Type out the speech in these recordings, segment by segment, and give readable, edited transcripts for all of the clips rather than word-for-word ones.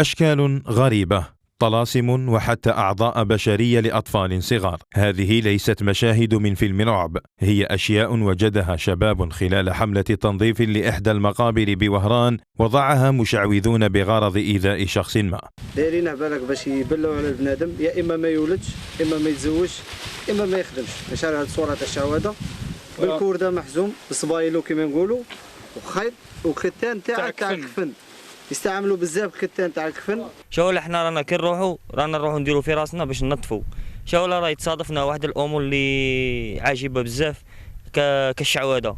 أشكال غريبة، طلاسم وحتى أعضاء بشرية لأطفال صغار. هذه ليست مشاهد من فيلم رعب، هي أشياء وجدها شباب خلال حملة تنظيف لإحدى المقابر بوهران، وضعها مشعوذون بغرض إيذاء شخص ما. دايرينه بالك باش يبلعوا على البنادم، يا إما ما يولدش، إما ما يتزوجش، إما ما يخدمش. مشى هذه الصورة تاع الشعوذة بالكوردة محزوم بصبايلو كما نقولوا، وخيط وختان تاع الكفن. يستعملوا بزاف ختان تاع الكفن. شاول احنا رانا كي نروحوا نديروا في راسنا باش ننظفوا. شاول راه يتصادفنا واحد الامور اللي عجيبه بزاف كالشعوذه.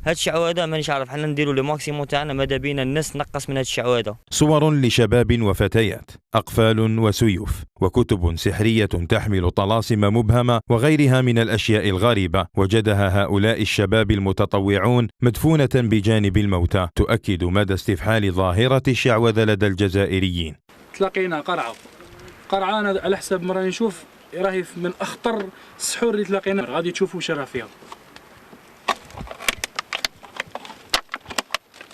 هاد الشعوذه مانيش عارف، حنا نديروا لي ماكسيموم تاعنا، ماذا بينا الناس تنقص من هاد الشعوذه. صور لشباب وفتيات، أقفال وسيوف، وكتب سحرية تحمل طلاسم مبهمة وغيرها من الأشياء الغريبة وجدها هؤلاء الشباب المتطوعون مدفونة بجانب الموتى، تؤكد مدى استفحال ظاهرة الشعوذة لدى الجزائريين. تلاقينا قرعة أنا على حسب ما راني نشوف راهي من أخطر السحور اللي تلاقينا، غادي تشوفوا واش راه فيها.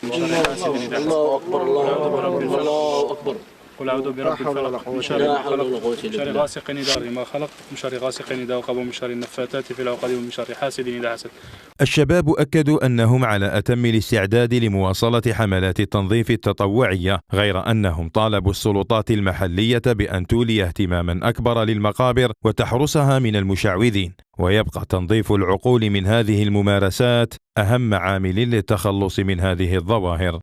الله أكبر الله أكبر. قل أعوذ برب الفلق من شر ما خلق من شر غاسق إذا ما خلق من شر غاسق إذا وقب من شر النفاثات في العقد ومن شر حاسد إذا حسد. الشباب أكدوا أنهم على أتم الاستعداد لمواصلة حملات التنظيف التطوعية، غير أنهم طالبوا السلطات المحلية بأن تولي اهتماما أكبر للمقابر وتحرسها من المشعوذين، ويبقى تنظيف العقول من هذه الممارسات أهم عامل للتخلص من هذه الظواهر.